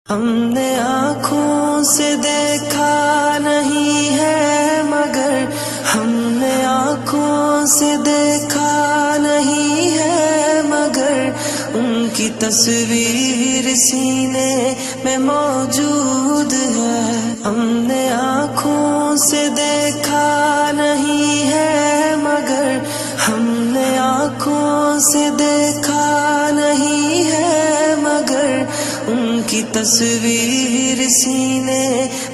ہم نے آنکھوں سے دیکھا نہیں ہے مگر ہم نے آنکھوں سے دیکھا نہیں ہے مگر ان کی تصویر سینے میں موجود ہے. ہم نے آنکھوں سے دیکھا نہیں ہے مگر ہم نے آنکھوں سے دیکھا نہیں ہے مگر ان کی تصویر سینے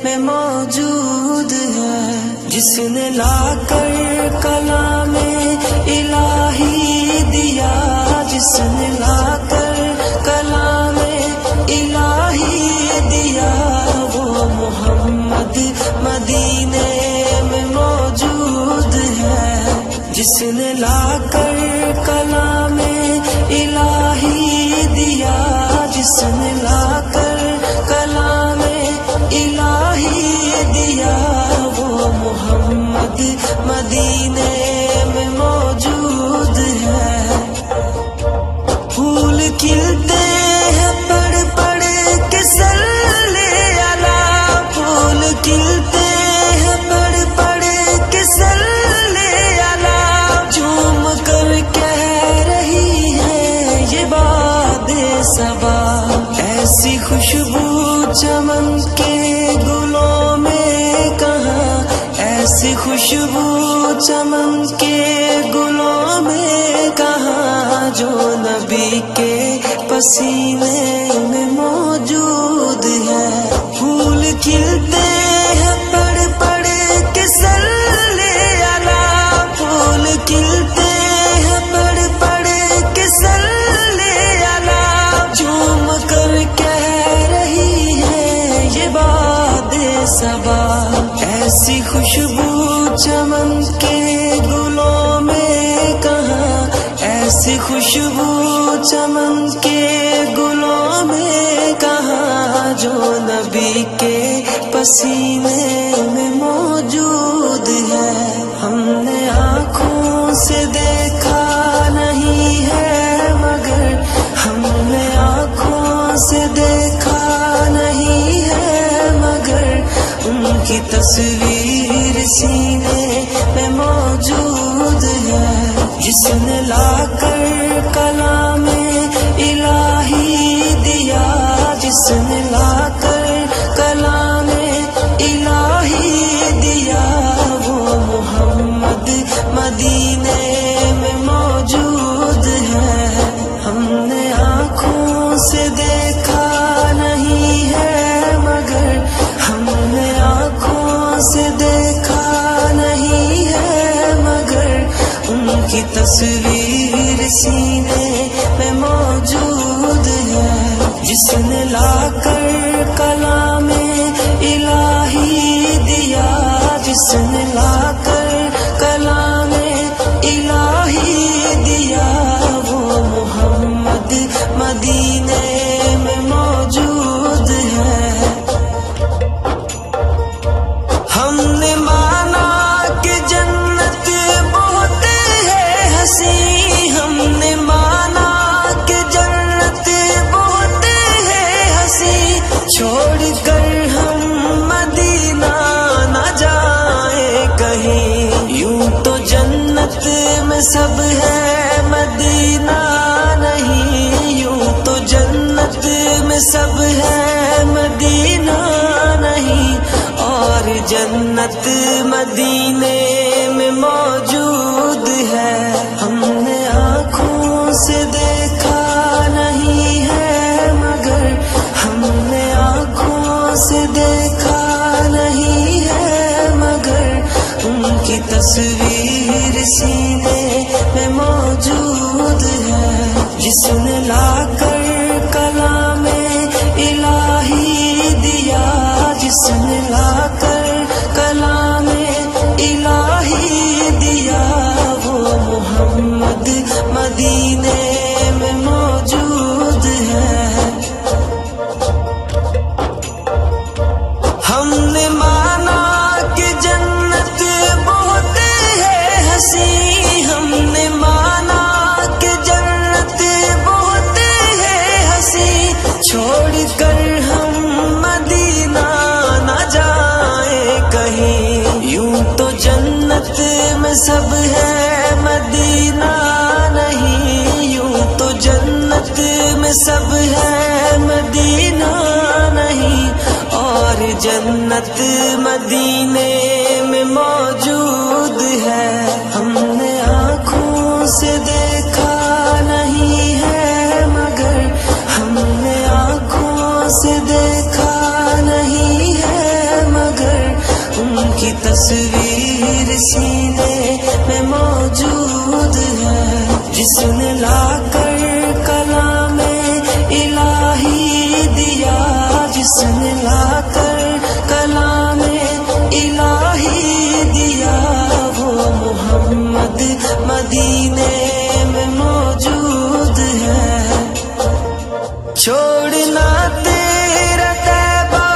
میں موجود ہے. جس نے لا کر کلام الہی دیا، جس نے لا کر کلام الہی دیا، وہ محمد مدینے میں موجود ہے. جس نے لا کر کلام الہی دیا، جس نے لا کر کلام الہی دیا، وہ محمد مدینے میں موجود ہے. پھول کھلتے ہیں پڑھ پڑھ کے صلی علی، پھول کھلتے ہیں پڑھ پڑھ کے صلی علی، جھوم کر کہہ رہی ہے یہ باد صبا. ایسی خوشبو چمن کے گلوں میں کہاں، ایسی خوشبو چمن کے گلوں میں کہاں، جو نبی کے پسینے میں موجود ہے. پھول کھلتے ہیں پڑھ پڑھ کے صلی علی، پھول کھلتے ہیں پڑھ پڑھ کے صلی علی، جھوم کر کہہ رہی ہے یہ باد صبا. ایسی خوشبو چمن کے گلوں میں کہاں، ایسی خوشبو چمن کے گلوں میں کہاں، جو نبی کے پسینے میں موجود ہے. ہم نے آنکھوں سے دیکھا نہیں ہے مگر ہم نے آنکھوں سے دیکھا نہیں ہے مگر ان کی تصویر سینے میں موجود ہے. جس نے لا کر کلام الہی دیا، جس نے لا کر کلام الہی دیا، وہ محمد مدینے میں موجود ہے. ہم نے آنکھوں سے دیکھا نہیں ہے مگر ہم نے آنکھوں سے دیکھا نہیں ہے مگر ان کی تصویر سینے میں موجود ہے. جس نے لا کر کلام الہی دیا، جس نے لا کر کلام الہی دیا، وہ محمد مدینے میں موجود ہے. ہم نے مانا کہ جنت بہت ہے حسین، ہم نے مانا کہ جنت بہت ہے حسین، چھوڑ کر ہم مدینہ نہ جائیں کہیں. یوں تو جنت میں سب ہے مدینہ نہیں، یوں تو جنت میں سب ہے مدینہ نہیں، اور جنت مدینے میں موجود ہے. ہم نے آنکھوں سے دیکھا نہیں ہے مگر ہم نے آنکھوں سے دیکھا نہیں ہے مگر ان کی تصویر سینے میں موجود ہے. جس نے لا کر کلام الہی دیا، جس نے لا کر کلام الہی دیا، وہ محمد مدینے میں موجود ہے. ہم نے مانا کہ جنت بہت ہے حسین، ہم نے مانا کہ جنت بہت ہے حسین، چھوڑ کر ہم جنت مدینے میں موجود ہے، ہم نے آنکھوں سے دیکھا نہیں ہے مگر، ہم نے آنکھوں سے دیکھا نہیں ہے مگر، ان کی تصویر سینے میں موجود ہے، جس نے لا کر کلام الہی دیا، جس نے لا کر کلام الہی دیا، وہ محمد مدینے میں موجود ہے۔ چھوڑنا تیرا طیبہ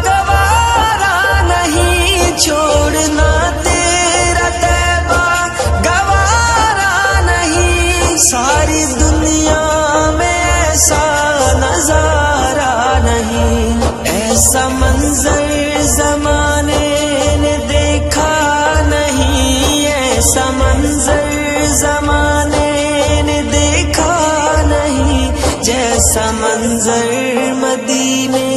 گوارا نہیں، چھوڑنا تیرا طیبہ گوارا نہیں، ساری دنیا میں ایسا نظارہ نہیں، ایسا منظر زمانے نے دیکھا نہیں، ایسا منظر زمانے نے دیکھا نہیں، جیسا منظر مدینے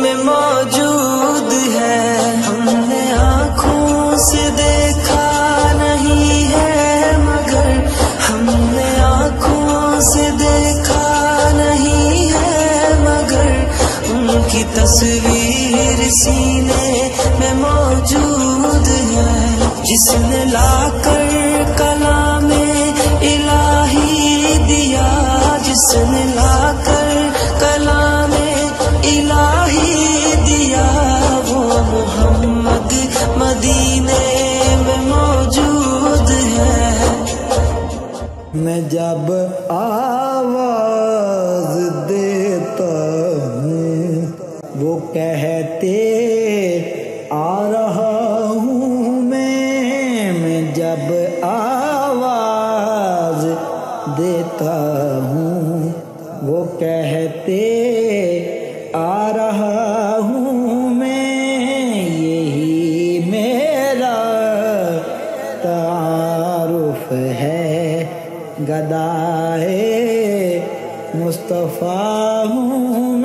میں موجود ہے، ہم نے آنکھوں سے دیکھا نہیں ہے مگر، ہم نے آنکھوں سے دیکھا نہیں ہے مگر، ان کی تصویر سینے میں موجود ہے، جس نے لا کر کلام الہی دیا، جس نے لا کر کلام الہی دیا، وہ محمد مدینے میں موجود ہے۔ میں جب آواز دیتا ہوں وہ کہتے آ رہا ہوں میں جب آواز دیتا ہوں وہ کہتے آ رہا ہوں میں، یہی میرا تعارف ہے، گدائے مصطفیٰ ہوں